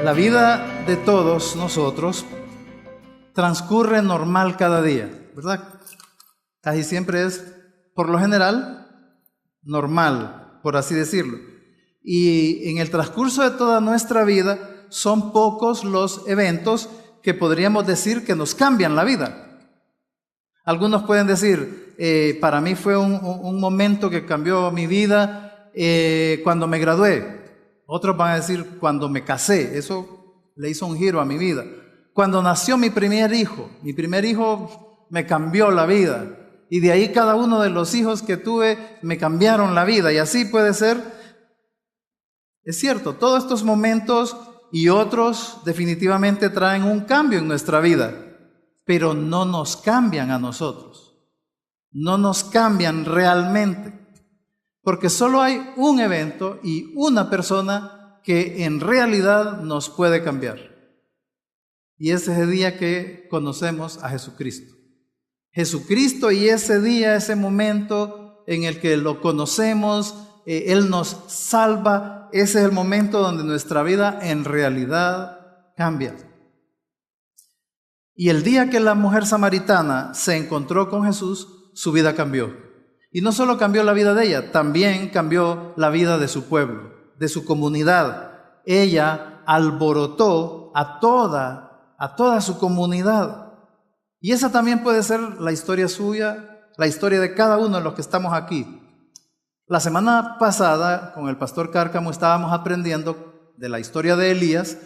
La vida de todos nosotros transcurre normal cada día, ¿verdad? Casi siempre es, por lo general, normal, por así decirlo. Y en el transcurso de toda nuestra vida son pocos los eventos que podríamos decir que nos cambian la vida. Algunos pueden decir, para mí fue un momento que cambió mi vida cuando me gradué. Otros van a decir, cuando me casé, eso le hizo un giro a mi vida. Cuando nació mi primer hijo me cambió la vida. Y de ahí cada uno de los hijos que tuve me cambiaron la vida. Y así puede ser. Es cierto, todos estos momentos y otros definitivamente traen un cambio en nuestra vida. Pero no nos cambian a nosotros. No nos cambian realmente. Porque solo hay un evento y una persona que en realidad nos puede cambiar. Y ese es el día que conocemos a Jesucristo. Jesucristo, y ese día, ese momento en el que lo conocemos, Él nos salva, ese es el momento donde nuestra vida en realidad cambia. Y el día que la mujer samaritana se encontró con Jesús, su vida cambió. Y no solo cambió la vida de ella, también cambió la vida de su pueblo, de su comunidad. Ella alborotó a toda su comunidad. Y esa también puede ser la historia suya, la historia de cada uno de los que estamos aquí. La semana pasada, con el pastor Cárcamo, estábamos aprendiendo de la historia de Elías,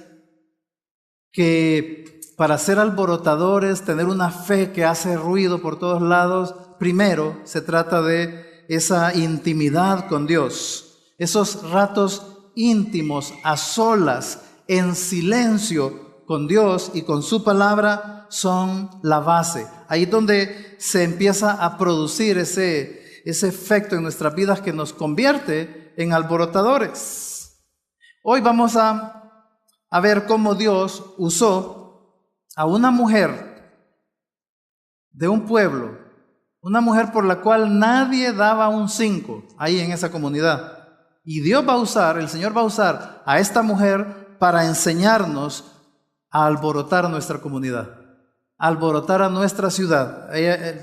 que para ser alborotadores, tener una fe que hace ruido por todos lados, primero se trata de esa intimidad con Dios, esos ratos íntimos, a solas, en silencio con Dios y con su palabra son la base. Ahí es donde se empieza a producir ese efecto en nuestras vidas que nos convierte en alborotadores. Hoy vamos a ver cómo Dios usó a una mujer de un pueblo, una mujer por la cual nadie daba un 5 ahí en esa comunidad. Y Dios va a usar, el Señor va a usar a esta mujer para enseñarnos a alborotar nuestra comunidad, a alborotar a nuestra ciudad.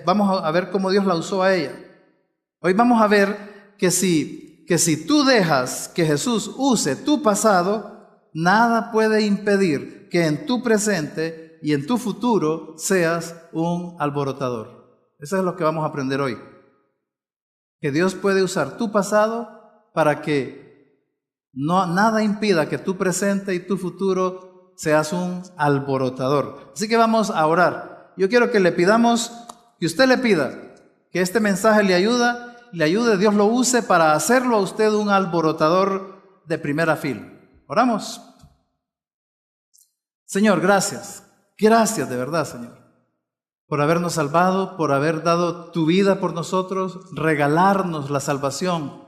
Vamos a ver cómo Dios la usó a ella. Hoy vamos a ver que si tú dejas que Jesús use tu pasado, nada puede impedir que en tu presente y en tu futuro seas un alborotador. Eso es lo que vamos a aprender hoy. Que Dios puede usar tu pasado para que nada impida que tu presente y tu futuro seas un alborotador. Así que vamos a orar. Yo quiero que le pidamos, que usted le pida, que este mensaje le ayude, Dios lo use para hacerlo a usted un alborotador de primera fila. Oramos. Señor, gracias. Gracias de verdad, Señor, por habernos salvado, por haber dado tu vida por nosotros, regalarnos la salvación,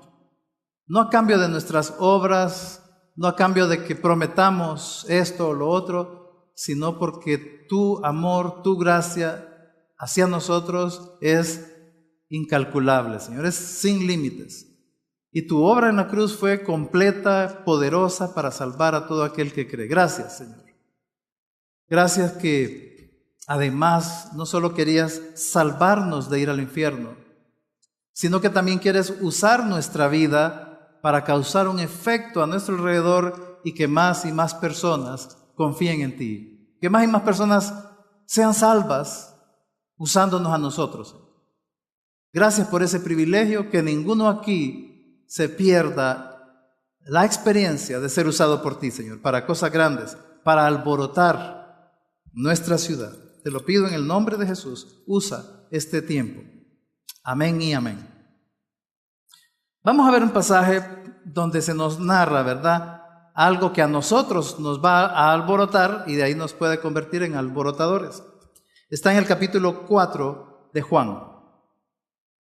no a cambio de nuestras obras, no a cambio de que prometamos esto o lo otro, sino porque tu amor, tu gracia hacia nosotros es incalculable, Señor, es sin límites. Y tu obra en la cruz fue completa, poderosa para salvar a todo aquel que cree. Gracias, Señor. Gracias que además no solo querías salvarnos de ir al infierno, sino que también quieres usar nuestra vida para causar un efecto a nuestro alrededor y que más y más personas confíen en ti. Que más y más personas sean salvas usándonos a nosotros. Gracias por ese privilegio, que ninguno aquí se pierda la experiencia de ser usado por ti, Señor, para cosas grandes, para alborotar nuestra ciudad. Te lo pido en el nombre de Jesús. Usa este tiempo. Amén y amén. Vamos a ver un pasaje donde se nos narra, ¿verdad?, algo que a nosotros nos va a alborotar y de ahí nos puede convertir en alborotadores. Está en el capítulo 4 de Juan,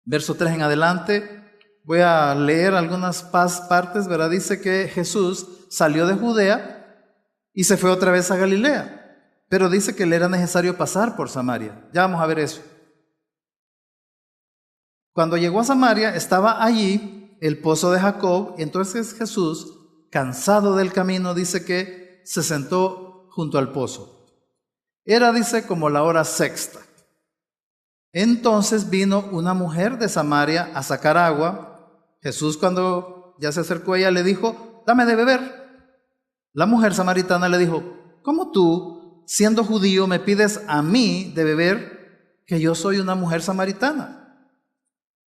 verso 3 en adelante. Voy a leer algunas partes, ¿verdad? Dice que Jesús salió de Judea y se fue otra vez a Galilea. Pero dice que le era necesario pasar por Samaria. Ya vamos a ver eso. Cuando llegó a Samaria, estaba allí el pozo de Jacob. Y entonces Jesús, cansado del camino, dice que se sentó junto al pozo. Era, dice, como la hora sexta. Entonces vino una mujer de Samaria a sacar agua. Jesús, cuando ya se acercó a ella, le dijo: dame de beber. La mujer samaritana le dijo: ¿cómo tú, siendo judío, me pides a mí de beber, que yo soy una mujer samaritana?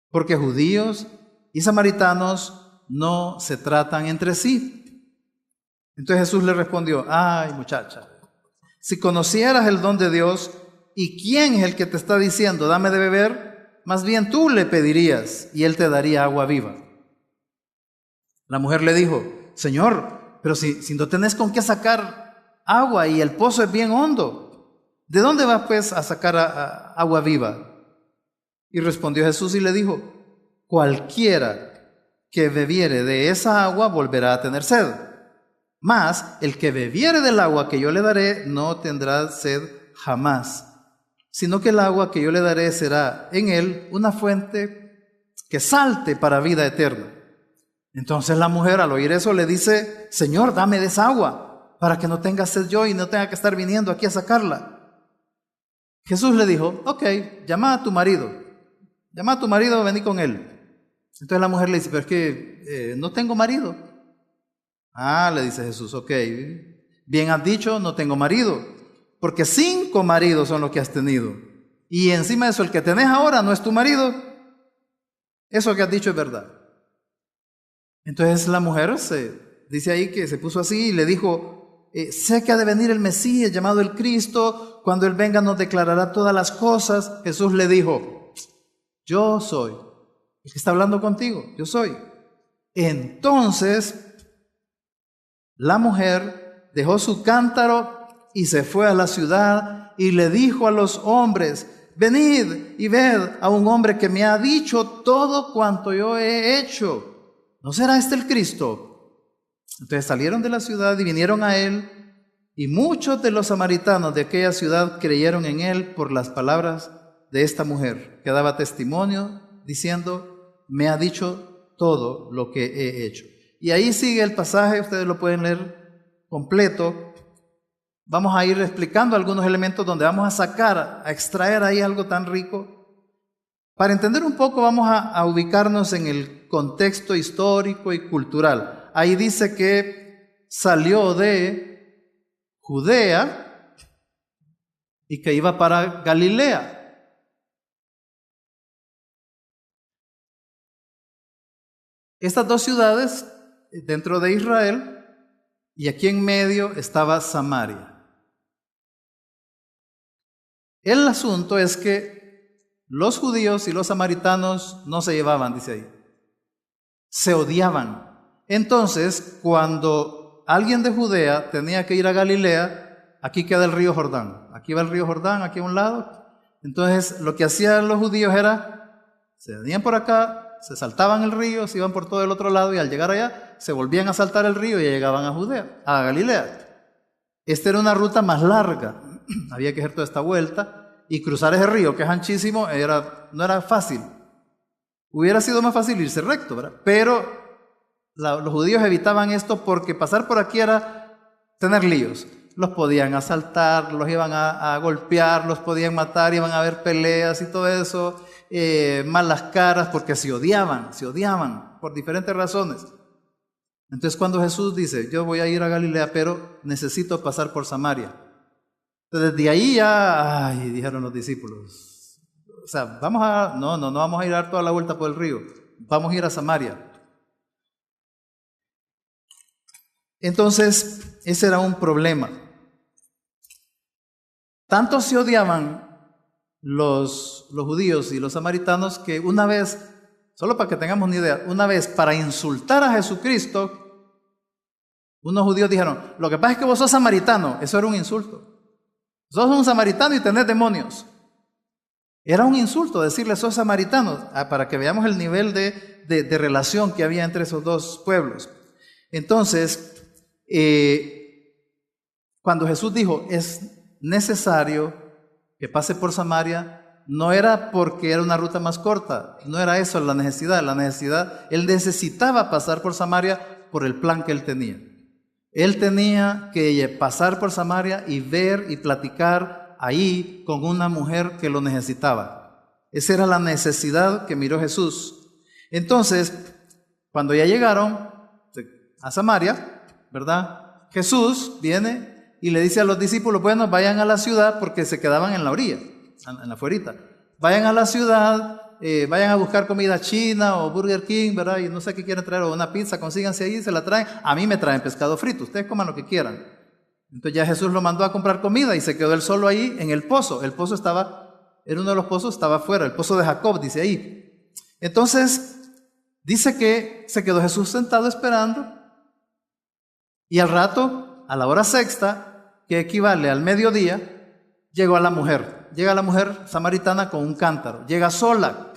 Porque judíos y samaritanos no se tratan entre sí. Entonces Jesús le respondió: ay, muchacha, si conocieras el don de Dios y quién es el que te está diciendo dame de beber, más bien tú le pedirías y él te daría agua viva. La mujer le dijo: Señor, pero si no tenés con qué sacar agua y el pozo es bien hondo, ¿de dónde vas pues a sacar agua viva? Y respondió Jesús y le dijo: cualquiera que bebiere de esa agua volverá a tener sed, mas el que bebiere del agua que yo le daré no tendrá sed jamás, sino que el agua que yo le daré será en él una fuente que salte para vida eterna. Entonces la mujer, al oír eso, le dice: Señor, dame de esa agua para que no tenga sed yo y no tenga que estar viniendo aquí a sacarla. Jesús le dijo: ok, llama a tu marido, vení con él. Entonces la mujer le dice: pero es que no tengo marido. Ah, le dice Jesús: ok, bien has dicho, no tengo marido, porque 5 maridos son los que has tenido, y encima de eso el que tenés ahora no es tu marido. Eso que has dicho es verdad. Entonces la mujer dice ahí que se puso así y le dijo: sé que ha de venir el Mesías llamado el Cristo, cuando Él venga nos declarará todas las cosas. Jesús le dijo: yo soy el que está hablando contigo, yo soy. Entonces la mujer dejó su cántaro y se fue a la ciudad y le dijo a los hombres: venid y ved a un hombre que me ha dicho todo cuanto yo he hecho. ¿No será este el Cristo? Entonces salieron de la ciudad y vinieron a él, y muchos de los samaritanos de aquella ciudad creyeron en él por las palabras de esta mujer, que daba testimonio diciendo: me ha dicho todo lo que he hecho. Y ahí sigue el pasaje, ustedes lo pueden leer completo. Vamos a ir explicando algunos elementos donde vamos a sacar, a extraer ahí algo tan rico. Para entender un poco vamos a ubicarnos en el contexto histórico y cultural. Ahí dice que salió de Judea y que iba para Galilea. Estas 2 ciudades dentro de Israel, y aquí en medio estaba Samaria. El asunto es que los judíos y los samaritanos no se llevaban, dice ahí. Se odiaban. Entonces, cuando alguien de Judea tenía que ir a Galilea, aquí queda el río Jordán. Aquí va el río Jordán, aquí a un lado. Entonces, lo que hacían los judíos era: se venían por acá, se saltaban el río, se iban por todo el otro lado y al llegar allá, se volvían a saltar el río y ya llegaban a Judea, a Galilea. Esta era una ruta más larga. Había que hacer toda esta vuelta. Y cruzar ese río, que es anchísimo, no era fácil. Hubiera sido más fácil irse recto, ¿verdad? Pero los judíos evitaban esto porque pasar por aquí era tener líos. Los podían asaltar, los iban a golpear, los podían matar, iban a haber peleas y todo eso, malas caras, porque se odiaban por diferentes razones. Entonces cuando Jesús dice: yo voy a ir a Galilea, pero necesito pasar por Samaria. Entonces de ahí ya, dijeron los discípulos: o sea, no vamos a ir a dar toda la vuelta por el río, vamos a ir a Samaria. Entonces, ese era un problema. Tanto se odiaban los judíos y los samaritanos que una vez, solo para que tengamos una idea, una vez para insultar a Jesucristo, unos judíos dijeron: lo que pasa es que vos sos samaritano. Eso era un insulto. Sos un samaritano y tenés demonios. Era un insulto decirle: sos samaritano, para que veamos el nivel de relación que había entre esos 2 pueblos. Entonces, cuando Jesús dijo: es necesario que pase por Samaria, no era porque era una ruta más corta, no era eso la necesidad. Él necesitaba pasar por Samaria por el plan que él tenía. Él tenía que pasar por Samaria y ver y platicar ahí con una mujer que lo necesitaba. Esa era la necesidad que miró Jesús. Entonces, cuando ya llegaron a Samaria, ¿verdad? Jesús viene y le dice a los discípulos, bueno, vayan a la ciudad, porque se quedaban en la orilla, en la afuerita. Vayan a la ciudad, vayan a buscar comida china o Burger King, ¿verdad? Y no sé qué quieren traer, o una pizza, consíganse ahí, se la traen. A mí me traen pescado frito, ustedes coman lo que quieran. Entonces ya Jesús lo mandó a comprar comida y se quedó él solo ahí en el pozo. El pozo era uno de los pozos, estaba afuera, el pozo de Jacob, dice ahí. Entonces, dice que se quedó Jesús sentado esperando y al rato, a la hora sexta, que equivale al mediodía, llegó a la mujer. Llega la mujer samaritana con un cántaro. Llega sola.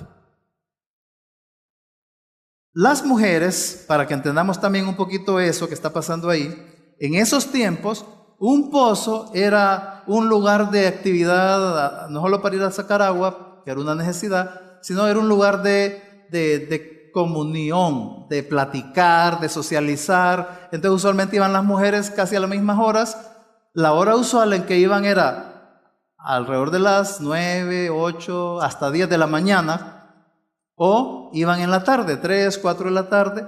Las mujeres, para que entendamos también un poquito eso que está pasando ahí, en esos tiempos, un pozo era un lugar de actividad, no solo para ir a sacar agua, que era una necesidad, sino era un lugar de comunión, de platicar, de socializar. Entonces usualmente iban las mujeres casi a las mismas horas. La hora usual en que iban era alrededor de las 9, 8, hasta 10 de la mañana, o iban en la tarde, 3, 4 de la tarde,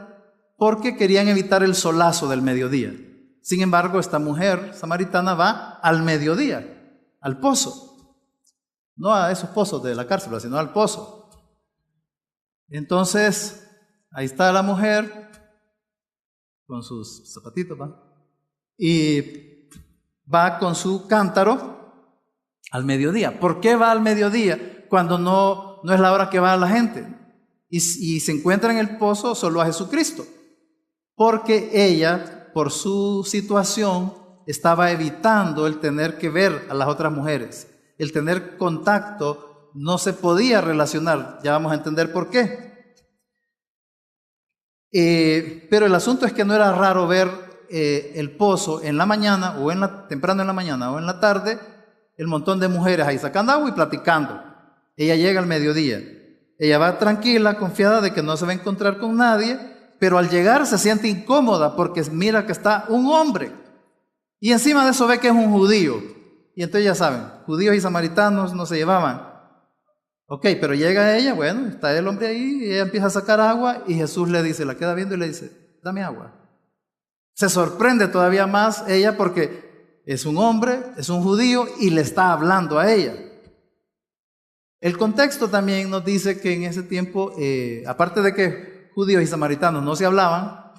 porque querían evitar el solazo del mediodía. Sin embargo, esta mujer samaritana va al mediodía, al pozo, no a esos pozos de la cárcel, sino al pozo. Entonces, ahí está la mujer con sus zapatitos, ¿va? Y va con su cántaro al mediodía. ¿Por qué va al mediodía cuando no es la hora que va la gente? Y se encuentra en el pozo solo a Jesucristo. Porque ella, por su situación, estaba evitando el tener que ver a las otras mujeres. El tener contacto, no se podía relacionar. Ya vamos a entender por qué. Pero el asunto es que no era raro ver el pozo en la mañana, o temprano en la mañana o en la tarde, el montón de mujeres ahí sacando agua y platicando. Ella llega al mediodía. Ella va tranquila, confiada de que no se va a encontrar con nadie, pero al llegar se siente incómoda porque mira que está un hombre. Y encima de eso ve que es un judío. Y entonces ya saben, judíos y samaritanos no se llevaban. Ok, pero llega ella, bueno, está el hombre ahí, y ella empieza a sacar agua y Jesús le dice, la queda viendo y le dice, dame agua. Se sorprende todavía más ella porque es un hombre, es un judío y le está hablando a ella. El contexto también nos dice que en ese tiempo, aparte de que judíos y samaritanos no se hablaban,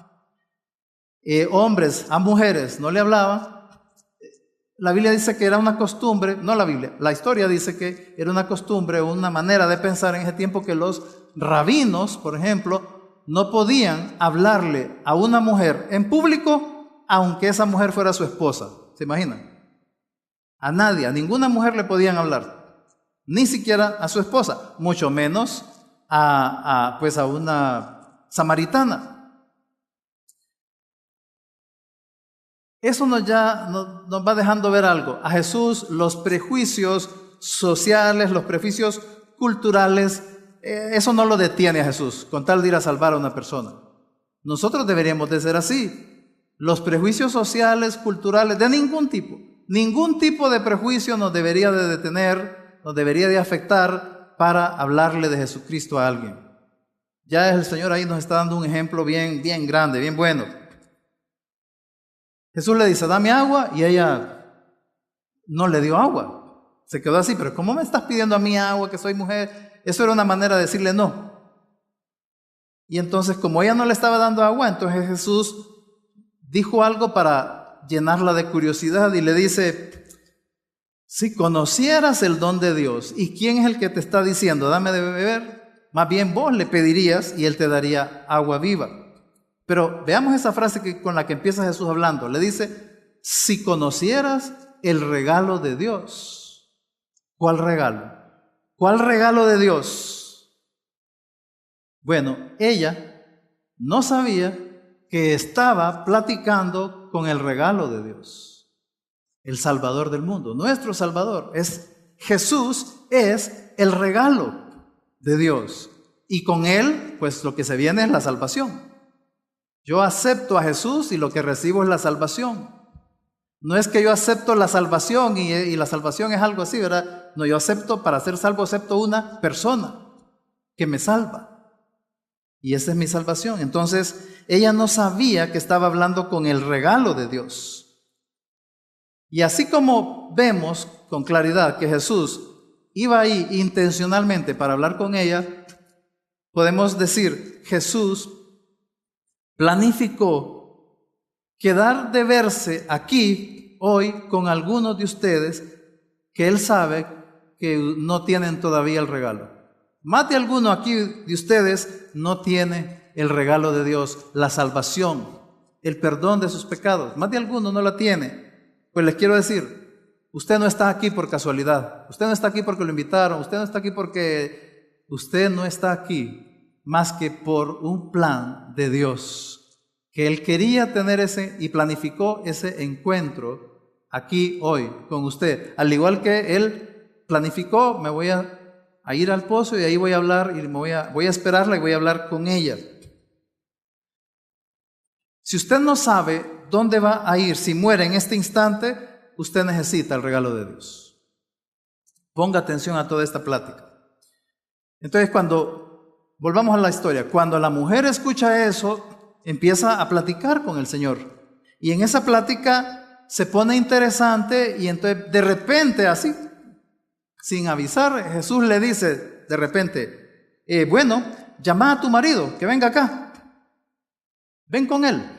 hombres a mujeres no le hablaban. La Biblia dice que era una costumbre, no la Biblia, la historia dice que era una costumbre, una manera de pensar en ese tiempo que los rabinos, por ejemplo, no podían hablarle a una mujer en público, aunque esa mujer fuera su esposa. ¿Se imaginan? A nadie, a ninguna mujer le podían hablar, ni siquiera a su esposa, mucho menos a una samaritana. Eso nos va dejando ver algo. A Jesús los prejuicios sociales, los prejuicios culturales, eso no lo detiene a Jesús con tal de ir a salvar a una persona. Nosotros deberíamos de ser así. Los prejuicios sociales, culturales, de ningún tipo de prejuicio nos debería de detener, nos debería de afectar para hablarle de Jesucristo a alguien. Ya el Señor ahí nos está dando un ejemplo bien grande, bien bueno. Jesús le dice, dame agua, y ella no le dio agua. Se quedó así, pero ¿cómo me estás pidiendo a mí agua, que soy mujer? Eso era una manera de decirle no. Y entonces, como ella no le estaba dando agua, entonces Jesús dijo algo para llenarla de curiosidad y le dice, si conocieras el don de Dios, ¿y quién es el que te está diciendo, dame de beber? Más bien vos le pedirías y Él te daría agua viva. Pero veamos esa frase con la que empieza Jesús hablando. Le dice, si conocieras el regalo de Dios. ¿Cuál regalo? ¿Cuál regalo de Dios? Bueno, ella no sabía que estaba platicando con el regalo de Dios, el Salvador del mundo, nuestro Salvador. Jesús es el regalo de Dios, y con Él, pues lo que se viene es la salvación. Yo acepto a Jesús y lo que recibo es la salvación. No es que yo acepto la salvación y la salvación es algo así, ¿verdad? No, yo acepto, para ser salvo, acepto una persona que me salva. Y esa es mi salvación. Entonces, ella no sabía que estaba hablando con el regalo de Dios. Y así como vemos con claridad que Jesús iba ahí intencionalmente para hablar con ella, podemos decir, Jesús planificó quedar de verse aquí hoy con algunos de ustedes que Él sabe que no tienen todavía el regalo. Más de alguno aquí de ustedes no tiene el regalo de Dios, la salvación, el perdón de sus pecados. Más de alguno no la tiene. Pues les quiero decir, usted no está aquí por casualidad. Usted no está aquí porque lo invitaron. Usted no está aquí porque usted no está aquí más que por un plan de Dios. Que Él quería tener ese y planificó ese encuentro aquí hoy con usted. Al igual que Él planificó, me voy a ir al pozo y ahí voy a hablar y voy a esperarla y voy a hablar con ella. Si usted no sabe dónde va a ir, si muere en este instante, usted necesita el regalo de Dios. Ponga atención a toda esta plática. Entonces, volvamos a la historia, cuando la mujer escucha eso, empieza a platicar con el Señor. Y en esa plática se pone interesante y entonces de repente, así, sin avisar, Jesús le dice de repente, bueno, llama a tu marido, que venga acá. Ven con él.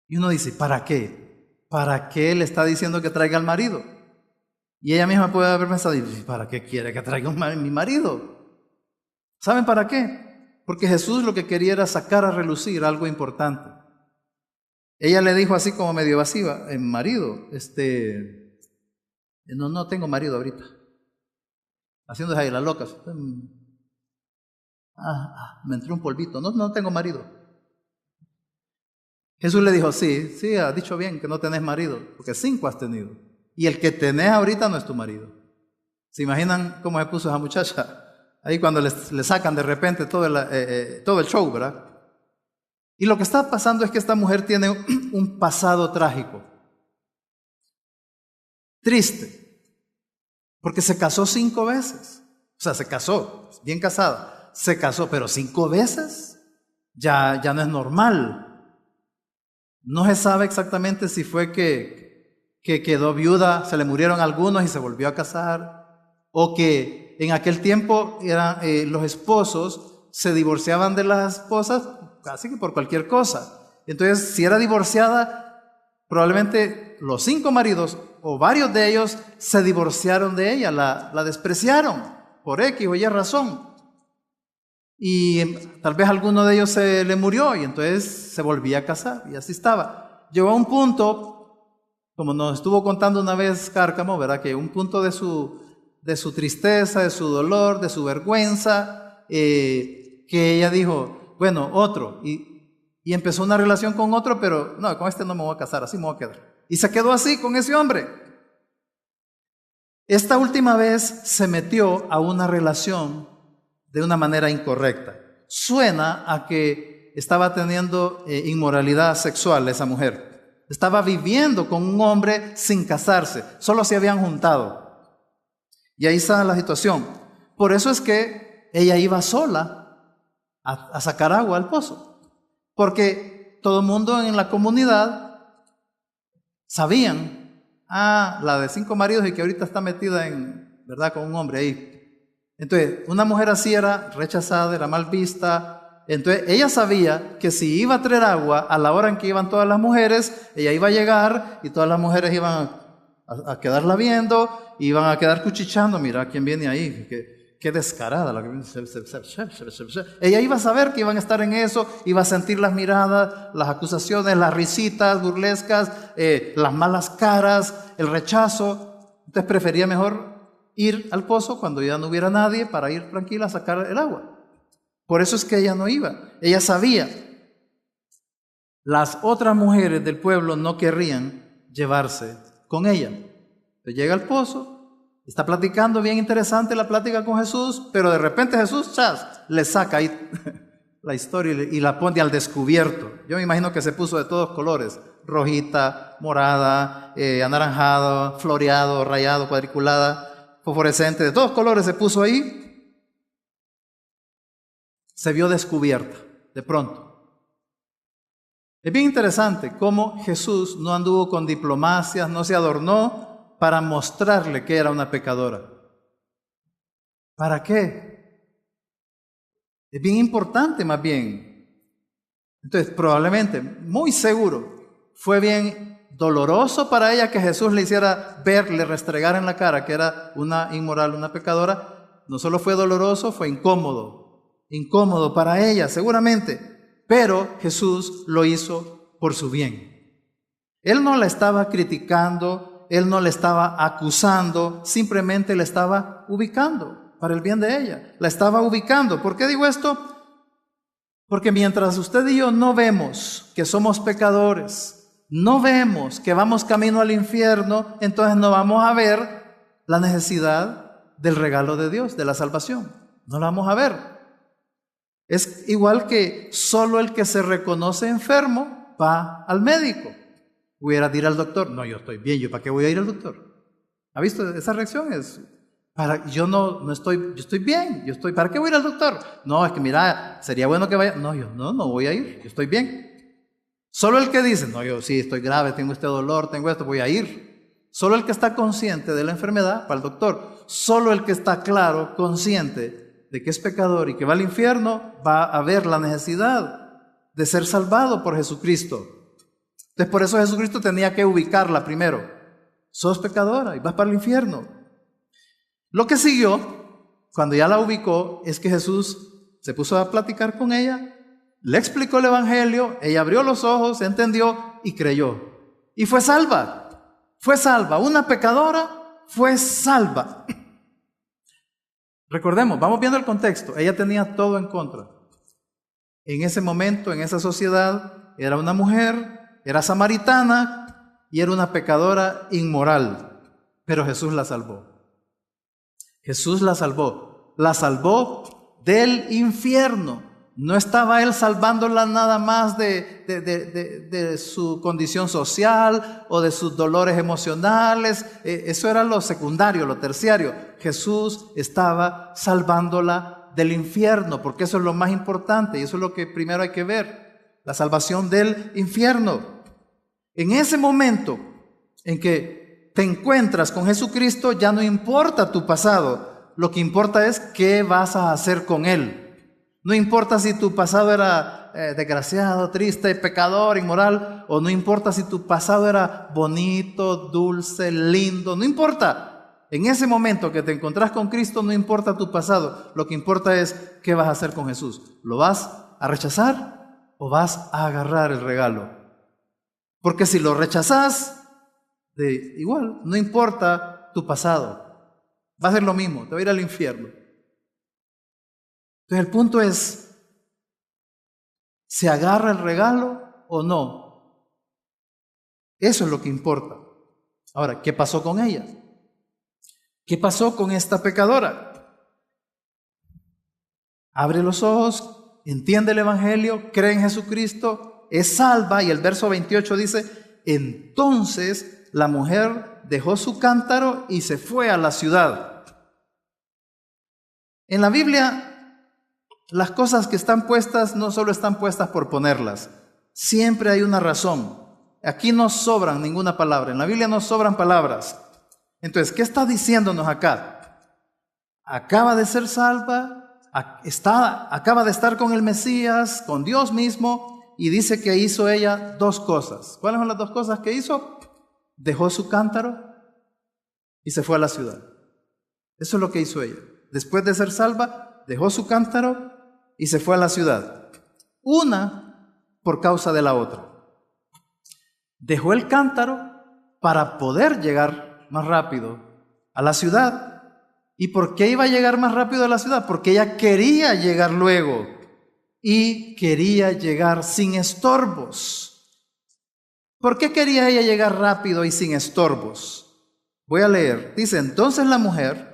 Y uno dice, ¿para qué? ¿Para qué le está diciendo que traiga al marido? Y ella misma puede haber pensado, ¿para qué quiere que traiga mi marido? ¿Saben para qué? Porque Jesús lo que quería era sacar a relucir algo importante. Ella le dijo así como medio evasiva, marido, no tengo marido ahorita. Haciendo ahí las locas. Me entró un polvito, no tengo marido. Jesús le dijo, sí, ha dicho bien que no tenés marido, porque 5 has tenido. Y el que tenés ahorita no es tu marido. ¿Se imaginan cómo se puso esa muchacha? Ahí cuando le sacan de repente todo el show, ¿verdad? Y lo que está pasando es que esta mujer tiene un pasado trágico. Triste. Porque se casó 5 veces. O sea, se casó, bien casada. Se casó, pero 5 veces ya no es normal. No se sabe exactamente si fue que quedó viuda, se le murieron algunos y se volvió a casar, o que en aquel tiempo los esposos se divorciaban de las esposas casi que por cualquier cosa. Entonces, si era divorciada, probablemente los 5 maridos o varios de ellos se divorciaron de ella, la despreciaron por X o Y razón. Y tal vez alguno de ellos se le murió y entonces se volvía a casar y así estaba. Llegó a un punto, como nos estuvo contando una vez Cárcamo, ¿verdad? Que un punto de su tristeza, de su dolor, de su vergüenza, que ella dijo, bueno, otro, y empezó una relación con otro, pero no, con este no me voy a casar, así me voy a quedar. Y se quedó así con ese hombre. Esta última vez se metió a una relación de una manera incorrecta. Suena a que estaba teniendo inmoralidad sexual esa mujer. Estaba viviendo con un hombre sin casarse, solo se habían juntado. Y ahí está la situación. Por eso es que ella iba sola a sacar agua al pozo. Porque todo el mundo en la comunidad sabían, la de 5 maridos y que ahorita está metida ¿verdad? Con un hombre ahí. Entonces, una mujer así era rechazada, era mal vista. Entonces, ella sabía que si iba a traer agua a la hora en que iban todas las mujeres, ella iba a llegar y todas las mujeres iban a quedarla viendo, iban a quedar cuchicheando, mira quién viene ahí, qué descarada. Ella iba a saber que iban a estar en eso, iba a sentir las miradas, las acusaciones, las risitas burlescas, las malas caras, el rechazo. Entonces prefería mejor ir al pozo cuando ya no hubiera nadie para ir tranquila a sacar el agua. Por eso es que ella no iba. Ella sabía. Las otras mujeres del pueblo no querrían llevarse con ella. Entonces llega al pozo, está platicando, bien interesante la plática con Jesús, pero de repente Jesús le saca ahí la historia y la pone al descubierto. Yo me imagino que se puso de todos colores, rojita, morada, anaranjado, floreado, rayado, cuadriculada, fosforescente, de todos colores se puso ahí. Se vio descubierta de pronto. Es bien interesante cómo Jesús no anduvo con diplomacias, no se adornó para mostrarle que era una pecadora. ¿Para qué? Es bien importante más bien. Entonces, probablemente, muy seguro, fue bien doloroso para ella que Jesús le hiciera ver, le restregara en la cara que era una inmoral, una pecadora. No solo fue doloroso, fue incómodo para ella, seguramente. Pero Jesús lo hizo por su bien. Él no la estaba criticando, Él no la estaba acusando, simplemente la estaba ubicando para el bien de ella. La estaba ubicando. ¿Por qué digo esto? Porque mientras usted y yo no vemos que somos pecadores, no vemos que vamos camino al infierno, entonces no vamos a ver la necesidad del regalo de Dios, de la salvación. No la vamos a ver. Es igual que solo el que se reconoce enfermo va al médico. Voy a ir al doctor. No, yo estoy bien, ¿yo para qué voy a ir al doctor? ¿Ha visto esa reacción? Yo estoy bien, ¿para qué voy a ir al doctor? No, es que mira, sería bueno que vaya. No, no voy a ir, yo estoy bien. Solo el que dice, no, yo sí estoy grave, tengo este dolor, tengo esto, voy a ir. Solo el que está consciente de la enfermedad va al doctor. Solo el que está claro, consciente de que es pecador y que va al infierno, va a ver la necesidad de ser salvado por Jesucristo. Entonces por eso Jesucristo tenía que ubicarla primero. Sos pecadora y vas para el infierno. Lo que siguió, cuando ya la ubicó, es que Jesús se puso a platicar con ella, le explicó el evangelio, ella abrió los ojos, entendió y creyó. Y fue salva. Fue salva. Una pecadora fue salva. Recordemos, vamos viendo el contexto. Ella tenía todo en contra. En ese momento, en esa sociedad, era una mujer, era samaritana y era una pecadora inmoral. Pero Jesús la salvó. Jesús la salvó. La salvó del infierno. No estaba Él salvándola nada más de su condición social o de sus dolores emocionales. Eso era lo secundario, lo terciario. Jesús estaba salvándola del infierno, porque eso es lo más importante y eso es lo que primero hay que ver. La salvación del infierno. En ese momento en que te encuentras con Jesucristo, ya no importa tu pasado. Lo que importa es qué vas a hacer con Él. No importa si tu pasado era desgraciado, triste, pecador, inmoral, o no importa si tu pasado era bonito, dulce, lindo, no importa. En ese momento que te encontrás con Cristo, no importa tu pasado. Lo que importa es qué vas a hacer con Jesús. ¿Lo vas a rechazar o vas a agarrar el regalo? Porque si lo rechazás, igual, no importa tu pasado. Va a ser lo mismo, te va a ir al infierno. Entonces el punto es, ¿se agarra el regalo o no? Eso es lo que importa. Ahora, ¿qué pasó con ella? ¿Qué pasó con esta pecadora? Abre los ojos, entiende el evangelio, cree en Jesucristo, es salva, y el verso 28 dice, entonces la mujer dejó su cántaro y se fue a la ciudad. En la Biblia, las cosas que están puestas no solo están puestas por ponerlas, siempre hay una razón. Aquí no sobran ninguna palabra, en la Biblia no sobran palabras. Entonces, ¿qué está diciéndonos acá? Acaba de ser salva, acaba de estar con el Mesías, con Dios mismo, y dice que hizo ella dos cosas. ¿Cuáles son las dos cosas que hizo? Dejó su cántaro y se fue a la ciudad. Eso es lo que hizo ella. Después de ser salva, dejó su cántaro y se fue a la ciudad. Una por causa de la otra. Dejó el cántaro para poder llegar más rápido a la ciudad. ¿Y por qué iba a llegar más rápido a la ciudad? Porque ella quería llegar luego y quería llegar sin estorbos. ¿Por qué quería ella llegar rápido y sin estorbos? Voy a leer. Dice, entonces la mujer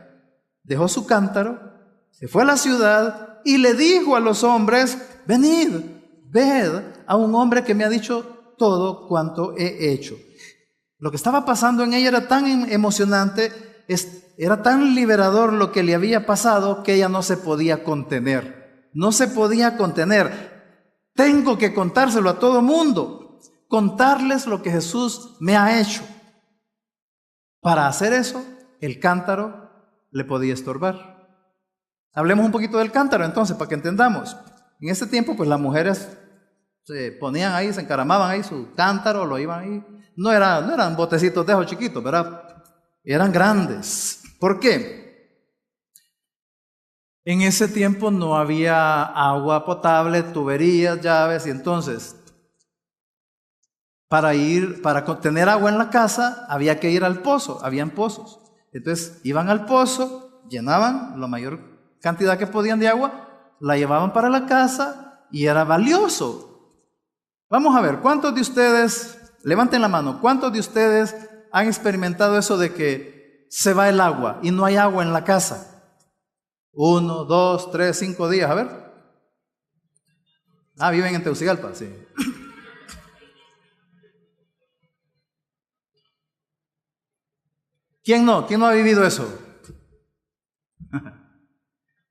dejó su cántaro, se fue a la ciudad y le dijo a los hombres, venid, ved a un hombre que me ha dicho todo cuanto he hecho. Lo que estaba pasando en ella era tan emocionante, era tan liberador lo que le había pasado, que ella no se podía contener. No se podía contener. Tengo que contárselo a todo mundo, contarles lo que Jesús me ha hecho. Para hacer eso, el cántaro le podía estorbar. Hablemos un poquito del cántaro entonces, para que entendamos. En ese tiempo, pues las mujeres se ponían ahí, se encaramaban ahí su cántaro, lo iban ahí. No eran botecitos de esos chiquitos, ¿verdad? Eran grandes. ¿Por qué? En ese tiempo no había agua potable, tuberías, llaves, y entonces para tener agua en la casa había que ir al pozo, habían pozos. Entonces iban al pozo, llenaban la mayor cantidad que podían de agua, la llevaban para la casa y era valioso. Vamos a ver, ¿cuántos de ustedes, levanten la mano, cuántos de ustedes han experimentado eso de que se va el agua y no hay agua en la casa? 1, 2, 3, 5 días, a ver. Viven en Tegucigalpa, sí. ¿Quién no? ¿Quién no ha vivido eso?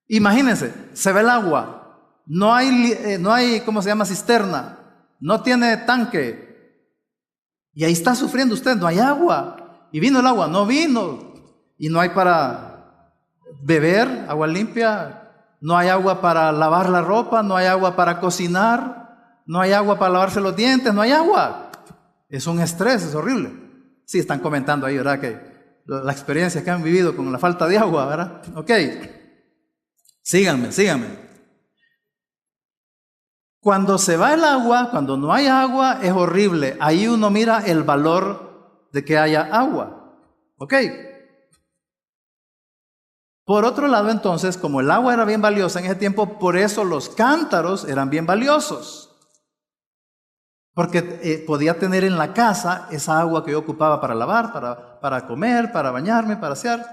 Imagínense, se ve el agua, no hay, ¿cómo se llama? Cisterna, no tiene tanque, y ahí está sufriendo usted, no hay agua, y vino el agua, no vino, y no hay para beber, agua limpia, no hay agua para lavar la ropa, no hay agua para cocinar, no hay agua para lavarse los dientes, no hay agua. Es un estrés, es horrible. Sí, están comentando ahí, ¿verdad? Que la experiencia que han vivido con la falta de agua, ¿verdad? Ok, síganme. Cuando se va el agua, cuando no hay agua, es horrible. Ahí uno mira el valor de que haya agua. Ok. Por otro lado, entonces, como el agua era bien valiosa en ese tiempo, por eso los cántaros eran bien valiosos. Porque podía tener en la casa esa agua que yo ocupaba para lavar, para comer, para bañarme, para asear.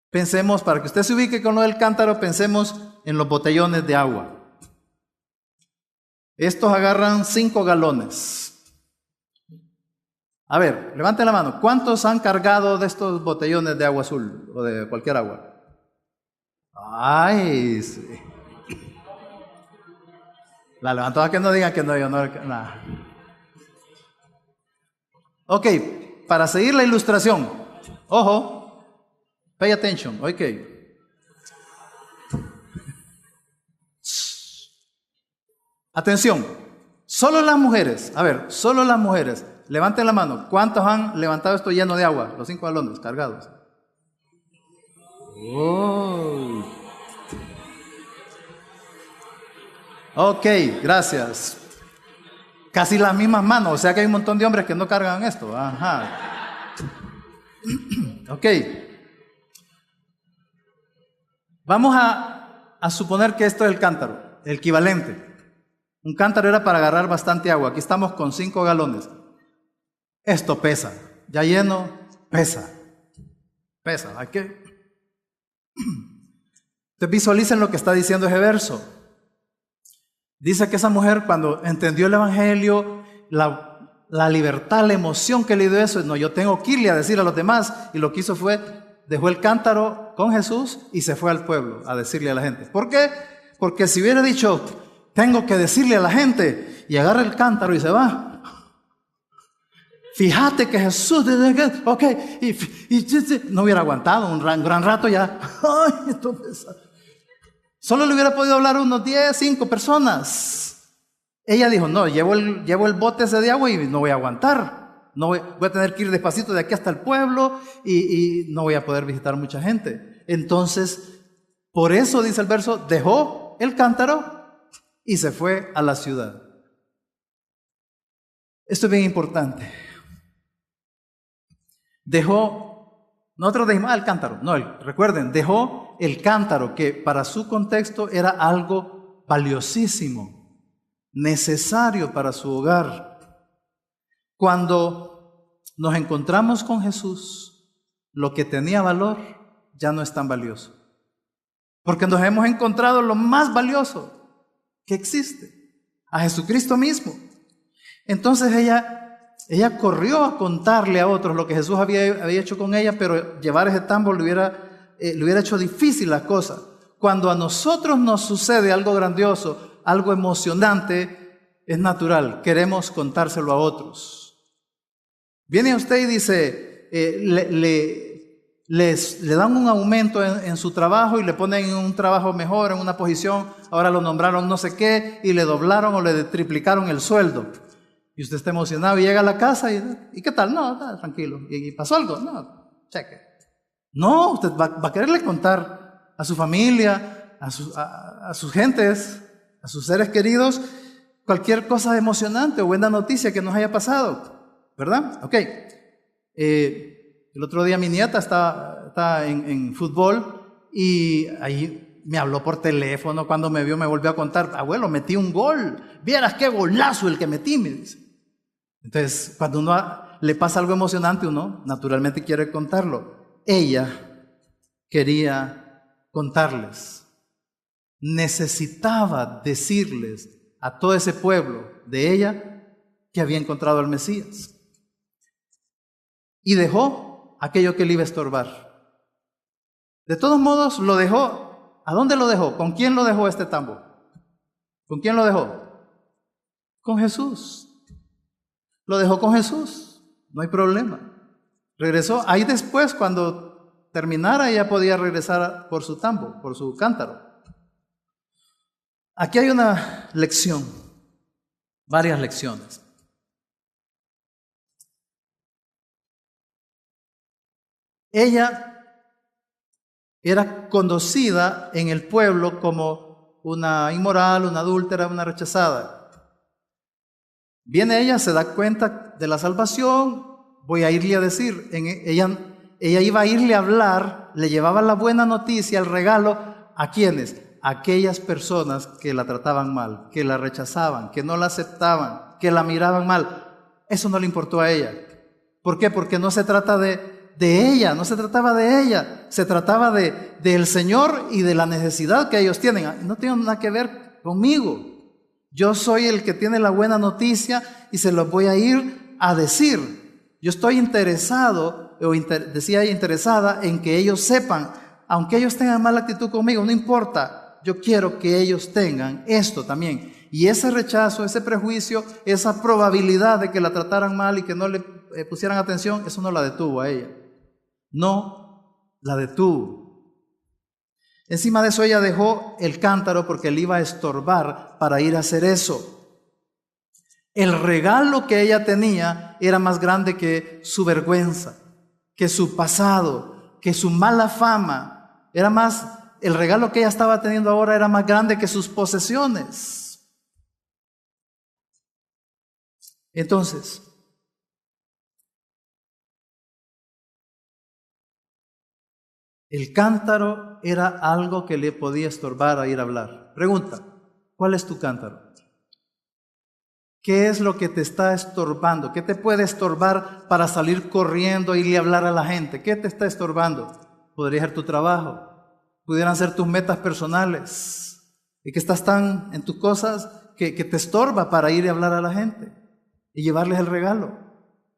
Pensemos, para que usted se ubique con lo del cántaro, pensemos en los botellones de agua. Estos agarran 5 galones. A ver, levanten la mano. ¿Cuántos han cargado de estos botellones de agua azul o de cualquier agua? Ay, sí. La levantada que no digan que no, yo no. Nada. Ok, para seguir la ilustración. Ojo, pay attention, ok. Atención, solo las mujeres, solo las mujeres, levanten la mano. ¿Cuántos han levantado esto lleno de agua? Los 5 galones cargados. Oh. Ok, gracias. Casi las mismas manos, o sea que hay un montón de hombres que no cargan esto. Ajá. Ok. Vamos a suponer que esto es el cántaro, el equivalente. Un cántaro era para agarrar bastante agua. Aquí estamos con 5 galones. Esto pesa. Ya lleno, pesa. Pesa. Hay que... Ustedes visualicen lo que está diciendo ese verso. Dice que esa mujer, cuando entendió el evangelio, la libertad, la emoción que le dio eso, no, yo tengo que irle a decir a los demás, y lo que hizo fue, dejó el cántaro con Jesús y se fue al pueblo a decirle a la gente. ¿Por qué? Porque si hubiera dicho, tengo que decirle a la gente, y agarra el cántaro y se va. Fíjate que Jesús, ok, y no hubiera aguantado un gran rato ya. Ay, esto pesa. Solo le hubiera podido hablar unos 10, 5 personas. Ella dijo, no, llevo el bote ese de agua y no voy a aguantar. Voy a tener que ir despacito de aquí hasta el pueblo y no voy a poder visitar mucha gente. Entonces, por eso dice el verso, dejó el cántaro y se fue a la ciudad. Esto es bien importante. Nosotros dijimos, el cántaro. No, recuerden, dejó el cántaro, que para su contexto era algo valiosísimo, necesario para su hogar. Cuando nos encontramos con Jesús, lo que tenía valor ya no es tan valioso. porque nos hemos encontrado lo más valioso que existe, a Jesucristo mismo. Entonces ella corrió a contarle a otros lo que Jesús había hecho con ella, pero llevar ese tambo le hubiera hecho difícil la cosa. Cuando a nosotros nos sucede algo grandioso, algo emocionante, es natural, queremos contárselo a otros. Viene usted y dice, le dan un aumento en su trabajo y le ponen en un trabajo mejor, en una posición, ahora lo nombraron no sé qué y le doblaron o le triplicaron el sueldo. Y usted está emocionado y llega a la casa y ¿qué tal? No, tranquilo. ¿Y pasó algo? No, cheque. No, usted va a quererle contar a su familia, a sus gentes, a sus seres queridos, cualquier cosa emocionante o buena noticia que nos haya pasado, ¿verdad? Ok. El otro día mi nieta está en fútbol y ahí me habló por teléfono. Cuando me vio me volvió a contar, abuelo, metí un gol, vieras qué golazo el que metí, me dice. Entonces, cuando uno le pasa algo emocionante, uno naturalmente quiere contarlo. Ella quería contarles, necesitaba decirles a todo ese pueblo de ella que había encontrado al Mesías. Y dejó aquello que le iba a estorbar. De todos modos, lo dejó. ¿A dónde lo dejó? ¿Con quién lo dejó este tambo? ¿Con quién lo dejó? Con Jesús. Lo dejó con Jesús. No hay problema. Regresó. Ahí después, cuando terminara, ella podía regresar por su tambo, por su cántaro. Aquí hay una lección, varias lecciones. Ella era conocida en el pueblo como una inmoral, una adúltera, una rechazada. Viene ella, se da cuenta de la salvación, voy a irle a decir, ella iba a irle a hablar, le llevaba la buena noticia, el regalo, ¿a quiénes? A aquellas personas que la trataban mal, que la rechazaban, que no la aceptaban, que la miraban mal. Eso no le importó a ella. ¿Por qué? Porque no se trata de ella, no se trataba de ella, se trataba del Señor y de la necesidad que ellos tienen. No tiene nada que ver conmigo. Yo soy el que tiene la buena noticia y se lo voy a ir a decir. Yo estoy interesado, decía ella, interesada en que ellos sepan, aunque ellos tengan mala actitud conmigo, no importa, yo quiero que ellos tengan esto también. Y ese rechazo, ese prejuicio, esa probabilidad de que la trataran mal y que no le pusieran atención, eso no la detuvo a ella. No la detuvo. Encima de eso ella dejó el cántaro porque le iba a estorbar para ir a hacer eso. El regalo que ella tenía era más grande que su vergüenza, que su pasado, que su mala fama. El regalo que ella estaba teniendo ahora era más grande que sus posesiones. Entonces, el cántaro era algo que le podía estorbar a ir a hablar. Pregunta, ¿cuál es tu cántaro? ¿Qué es lo que te está estorbando? ¿Qué te puede estorbar para salir corriendo e irle a hablar a la gente? ¿Qué te está estorbando? Podría ser tu trabajo, pudieran ser tus metas personales y que estás tan en tus cosas que te estorba para ir a hablar a la gente y llevarles el regalo.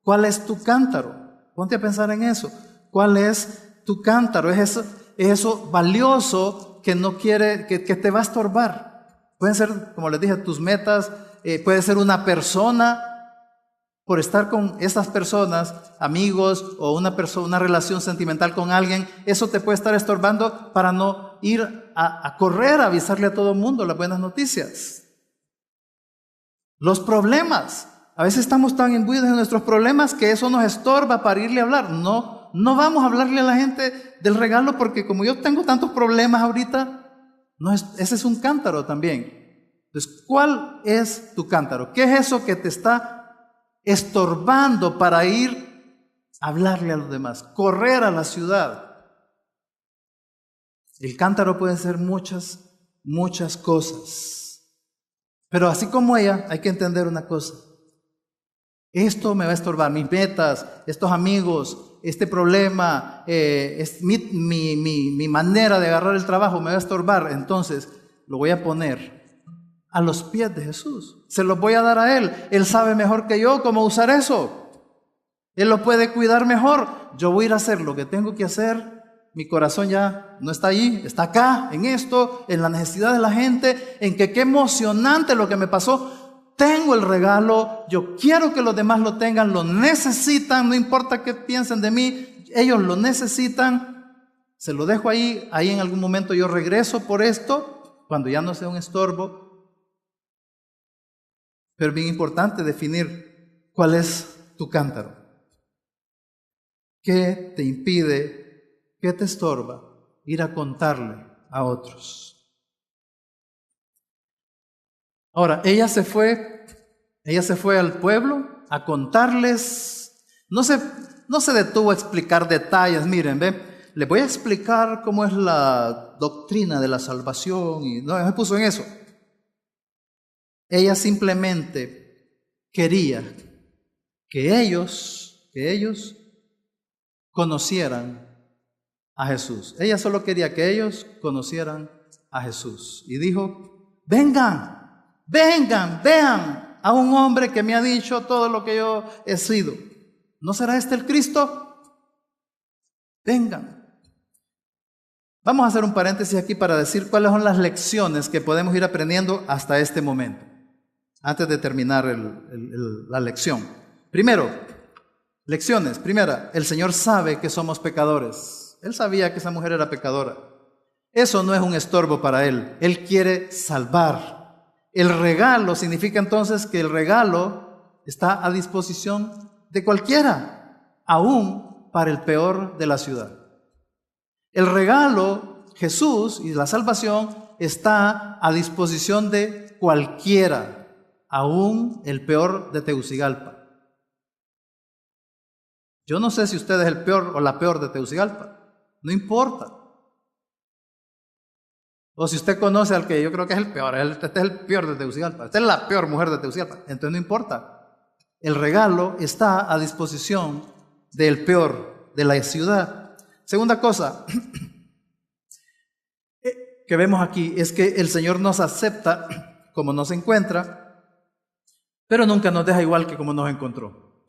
¿Cuál es tu cántaro? Ponte a pensar en eso. ¿Cuál es tu cántaro? Es eso valioso que no quiere, que te va a estorbar. Pueden ser, como les dije, tus metas, puede ser una persona, por estar con esas personas, amigos o una relación sentimental con alguien, eso te puede estar estorbando para no ir a correr a avisarle a todo el mundo las buenas noticias. Los problemas, a veces estamos tan imbuidos en nuestros problemas que eso nos estorba para irle a hablar. No vamos a hablarle a la gente del regalo porque como yo tengo tantos problemas ahorita, ese es un cántaro también. Entonces, ¿cuál es tu cántaro? ¿Qué es eso que te está estorbando para ir a hablarle a los demás? Correr a la ciudad. El cántaro puede ser muchas cosas. Pero así como ella, hay que entender una cosa. Esto me va a estorbar, mis metas, estos amigos, este problema, mi manera de agarrar el trabajo me va a estorbar. Entonces lo voy a poner a los pies de Jesús. Se los voy a dar a Él. Él sabe mejor que yo cómo usar eso. Él lo puede cuidar mejor. Yo voy a ir a hacer lo que tengo que hacer. Mi corazón ya no está ahí, está acá, en esto, en la necesidad de la gente, en que qué emocionante lo que me pasó. Tengo el regalo, yo quiero que los demás lo tengan, lo necesitan, no importa qué piensen de mí, ellos lo necesitan. Se lo dejo ahí en algún momento yo regreso por esto, cuando ya no sea un estorbo. Pero es bien importante definir cuál es tu cántaro. ¿Qué te impide, qué te estorba ir a contarle a otros? Ahora, ella se fue al pueblo a contarles, no se detuvo a explicar detalles. Miren, les voy a explicar cómo es la doctrina de la salvación, y no se puso en eso. Ella simplemente quería que ellos conocieran a Jesús. Ella solo quería que ellos conocieran a Jesús. Y dijo, vengan, vean a un hombre que me ha dicho todo lo que yo he sido. ¿No será este el Cristo? Vengan. Vamos a hacer un paréntesis aquí para decir cuáles son las lecciones que podemos ir aprendiendo hasta este momento, antes de terminar la lección. Primero, lecciones. Primera, el Señor sabe que somos pecadores. Él sabía que esa mujer era pecadora. Eso no es un estorbo para Él. Él quiere salvar. El regalo significa entonces que el regalo está a disposición de cualquiera, aún para el peor de la ciudad. El regalo, Jesús y la salvación, está a disposición de cualquiera, aún el peor de Tegucigalpa. Yo no sé si usted es el peor o la peor de Tegucigalpa, no importa. O si usted conoce al que yo creo que es el peor, este es el peor de Tegucigalpa, esta es la peor mujer de Tegucigalpa, entonces no importa. El regalo está a disposición del peor de la ciudad. Segunda cosa que vemos aquí es que el Señor nos acepta como nos encuentra, pero nunca nos deja igual que como nos encontró.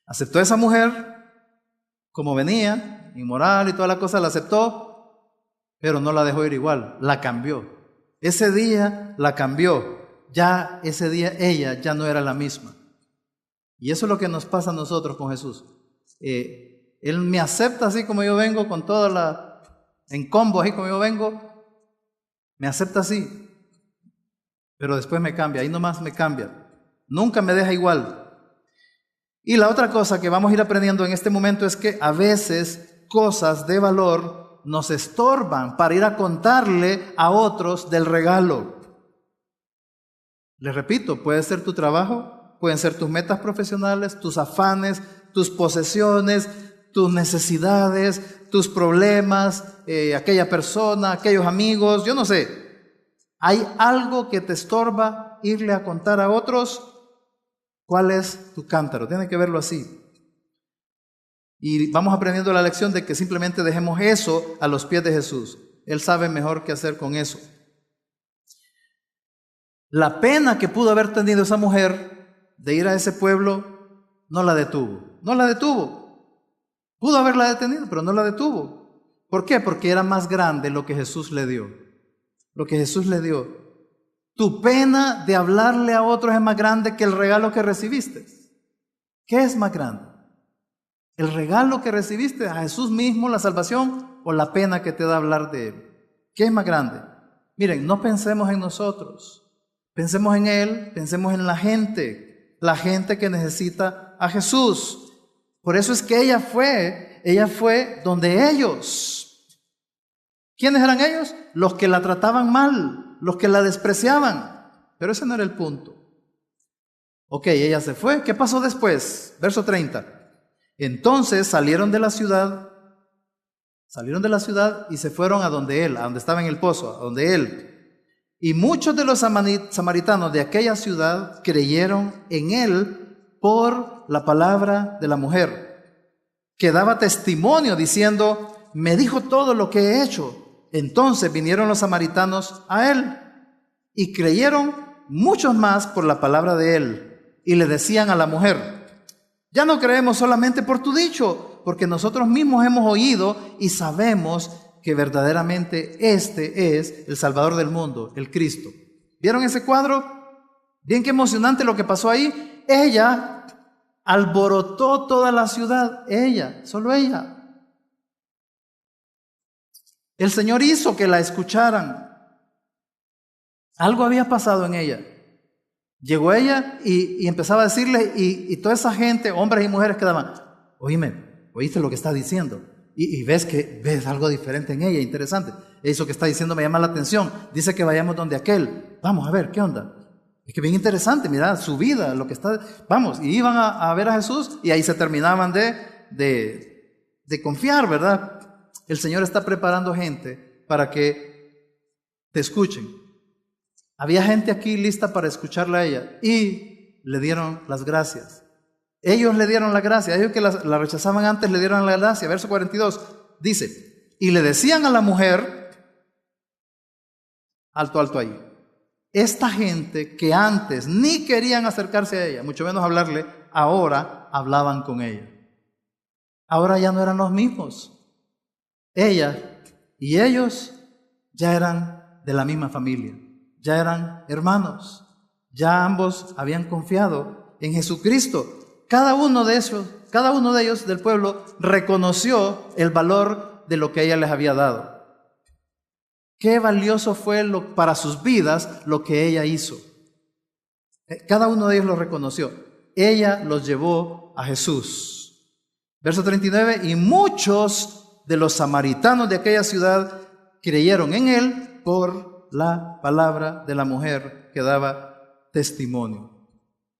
Aceptó a esa mujer como venía, inmoral y toda la cosa, la aceptó, pero no la dejó ir igual, la cambió. Ese día la cambió. Ya ese día ella ya no era la misma. Y eso es lo que nos pasa a nosotros con Jesús. Él me acepta así como yo vengo, con toda en combo así como yo vengo. Me acepta así. Pero después me cambia, ahí nomás me cambia. Nunca me deja igual. Y la otra cosa que vamos a ir aprendiendo en este momento es que a veces cosas de valor nos estorban para ir a contarle a otros del regalo. Les repito, puede ser tu trabajo, pueden ser tus metas profesionales, tus afanes, tus posesiones, tus necesidades, tus problemas, aquella persona, aquellos amigos, yo no sé. ¿Hay algo que te estorba irle a contar a otros? ¿Cuál es tu cántaro? Tiene que verlo así. Y vamos aprendiendo la lección de que simplemente dejemos eso a los pies de Jesús. Él sabe mejor qué hacer con eso. La pena que pudo haber tenido esa mujer de ir a ese pueblo no la detuvo. No la detuvo. Pudo haberla detenido, pero no la detuvo. ¿Por qué? Porque era más grande lo que Jesús le dio. Lo que Jesús le dio. Tu pena de hablarle a otros es más grande que el regalo que recibiste. ¿Qué es más grande? ¿El regalo que recibiste a Jesús mismo, la salvación, o la pena que te da hablar de Él? ¿Qué es más grande? Miren, no pensemos en nosotros, pensemos en Él, pensemos en la gente que necesita a Jesús. Por eso es que ella fue donde ellos. ¿Quiénes eran ellos? Los que la trataban mal, los que la despreciaban. Pero ese no era el punto. Ok, ella se fue. ¿Qué pasó después? Verso 30. Entonces salieron de la ciudad y se fueron a donde él, a donde estaba en el pozo, a donde él. Y muchos de los samaritanos de aquella ciudad creyeron en él por la palabra de la mujer, que daba testimonio diciendo: me dijo todo lo que he hecho. Entonces vinieron los samaritanos a él y creyeron muchos más por la palabra de él, y le decían a la mujer: ya no creemos solamente por tu dicho, porque nosotros mismos hemos oído y sabemos que verdaderamente este es el Salvador del mundo, el Cristo. ¿Vieron ese cuadro? Bien, qué emocionante lo que pasó ahí. Ella alborotó toda la ciudad, ella, solo ella. El Señor hizo que la escucharan. Algo había pasado en ella. Llegó ella y empezaba a decirle, y toda esa gente, hombres y mujeres, quedaban: oíme, ¿oíste lo que está diciendo? Y ves algo diferente en ella, interesante. Eso que está diciendo me llama la atención. Dice que vayamos donde aquel. Vamos a ver, ¿qué onda? Es que bien interesante, mira, su vida, lo que está... Vamos, y iban a ver a Jesús y ahí se terminaban de confiar, ¿verdad? El Señor está preparando gente para que te escuchen. Había gente aquí lista para escucharla a ella y le dieron las gracias. Ellos le dieron la gracia. Ellos que la rechazaban antes le dieron la gracia. Verso 42 dice: y le decían a la mujer, alto, alto ahí, esta gente que antes ni querían acercarse a ella, mucho menos hablarle, ahora hablaban con ella. Ahora ya no eran los mismos. Ella y ellos ya eran de la misma familia, ya eran hermanos, ya ambos habían confiado en Jesucristo. Cada uno de ellos del pueblo reconoció el valor de lo que ella les había dado. Qué valioso fue para sus vidas lo que ella hizo. Cada uno de ellos lo reconoció. Ella los llevó a Jesús. Verso 39, y muchos de los samaritanos de aquella ciudad creyeron en él por la palabra de la mujer que daba testimonio.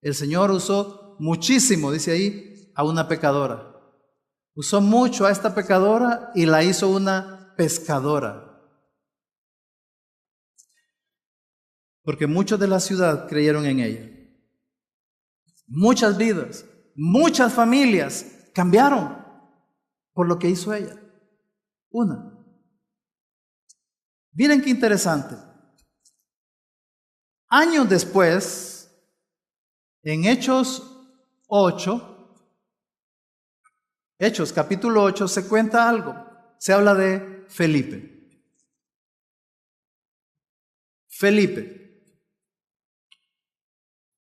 El Señor usó muchísimo, dice ahí, a una pecadora. Usó mucho a esta pecadora y la hizo una pescadora. Porque muchos de la ciudad creyeron en ella. Muchas vidas, muchas familias cambiaron por lo que hizo ella. Una. Miren qué interesante. Años después, en Hechos capítulo 8, se cuenta algo. Se habla de Felipe. Felipe.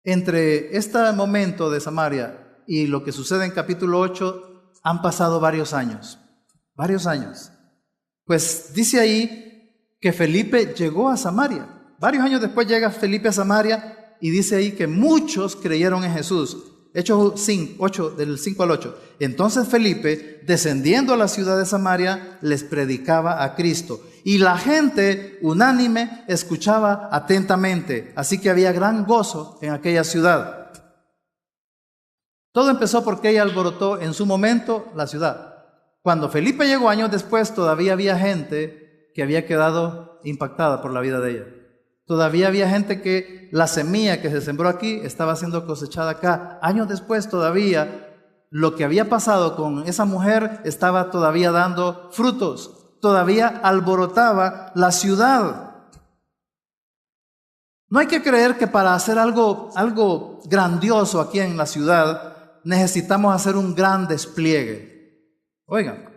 Entre este momento de Samaria y lo que sucede en capítulo 8 han pasado varios años. Pues dice ahí que Felipe llegó a Samaria. Varios años después llega Felipe a Samaria y dice ahí que muchos creyeron en Jesús. Hechos 8, del 5 al 8. Entonces Felipe, descendiendo a la ciudad de Samaria, les predicaba a Cristo. Y la gente unánime escuchaba atentamente. Así que había gran gozo en aquella ciudad. Todo empezó porque ella alborotó en su momento la ciudad. Cuando Felipe llegó años después, todavía había gente que había quedado impactada por la vida de ella. Todavía había gente que la semilla que se sembró aquí estaba siendo cosechada acá. Años después todavía lo que había pasado con esa mujer estaba todavía dando frutos. Todavía alborotaba la ciudad. No hay que creer que para hacer algo grandioso aquí en la ciudad necesitamos hacer un gran despliegue. Oigan,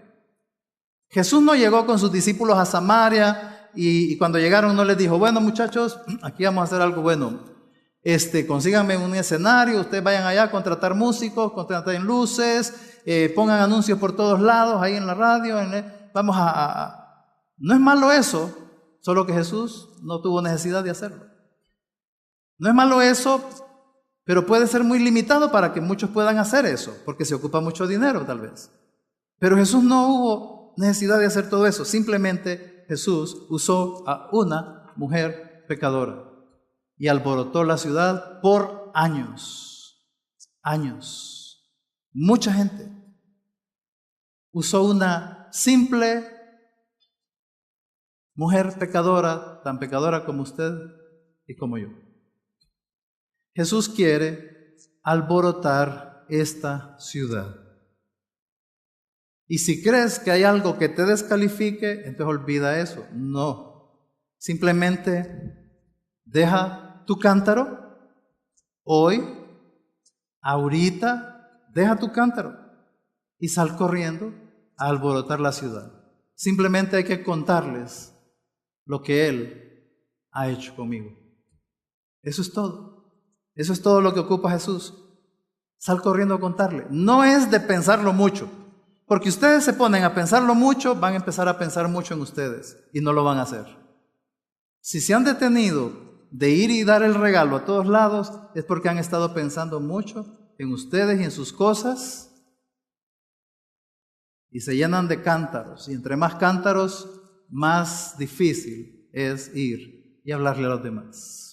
Jesús no llegó con sus discípulos a Samaria y cuando llegaron no les dijo: bueno, muchachos, aquí vamos a hacer algo bueno. Consíganme un escenario, ustedes vayan allá a contratar músicos, contraten luces, pongan anuncios por todos lados, ahí en la radio, No es malo eso, solo que Jesús no tuvo necesidad de hacerlo. No es malo eso, pero puede ser muy limitado para que muchos puedan hacer eso, porque se ocupa mucho dinero tal vez. Pero Jesús no hubo necesidad de hacer todo eso, simplemente Jesús usó a una mujer pecadora y alborotó la ciudad por años. Mucha gente usó una simple mujer pecadora, tan pecadora como usted y como yo. Jesús quiere alborotar esta ciudad. Y si crees que hay algo que te descalifique, entonces olvida eso. No. Simplemente deja tu cántaro. Hoy, ahorita, deja tu cántaro y sal corriendo a alborotar la ciudad. Simplemente hay que contarles lo que Él ha hecho conmigo. Eso es todo. Eso es todo lo que ocupa Jesús. Sal corriendo a contarle. No es de pensarlo mucho, porque ustedes se ponen a pensarlo mucho, van a empezar a pensar mucho en ustedes y no lo van a hacer. Si se han detenido de ir y dar el regalo a todos lados, es porque han estado pensando mucho en ustedes y en sus cosas y se llenan de cántaros. Y entre más cántaros, más difícil es ir y hablarle a los demás.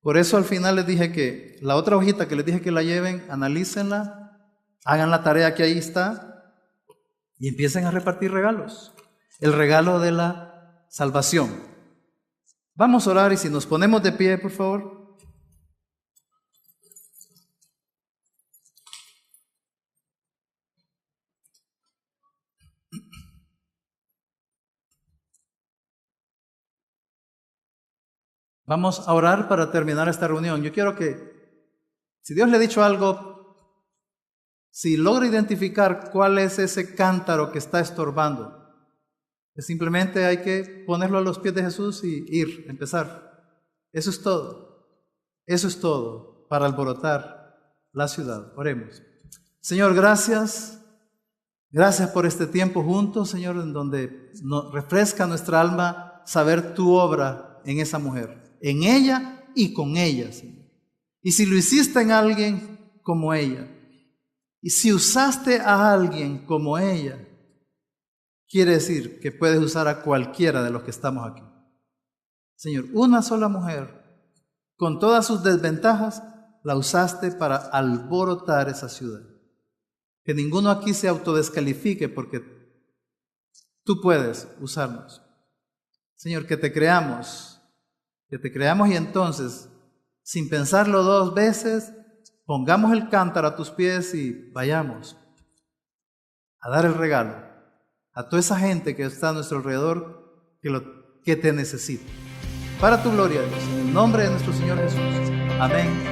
Por eso al final les dije que la otra hojita que les dije que la lleven, analícenla, hagan la tarea que ahí está y empiecen a repartir regalos. El regalo de la salvación. Vamos a orar y si nos ponemos de pie, por favor. Vamos a orar para terminar esta reunión. Yo quiero que, si Dios le ha dicho algo, si logra identificar cuál es ese cántaro que está estorbando, que simplemente hay que ponerlo a los pies de Jesús y ir, empezar. Eso es todo. Eso es todo para alborotar la ciudad. Oremos. Señor, gracias. Gracias por este tiempo juntos, Señor, en donde nos refresca nuestra alma saber tu obra en esa mujer. En ella y con ella, Señor. Y si lo hiciste en alguien como ella, y si usaste a alguien como ella, quiere decir que puedes usar a cualquiera de los que estamos aquí. Señor, una sola mujer, con todas sus desventajas, la usaste para alborotar esa ciudad. Que ninguno aquí se autodescalifique porque tú puedes usarnos. Señor, que te creamos y entonces, sin pensarlo dos veces, pongamos el cántaro a tus pies y vayamos a dar el regalo a toda esa gente que está a nuestro alrededor que te necesita. Para tu gloria, Dios, en el nombre de nuestro Señor Jesús. Amén.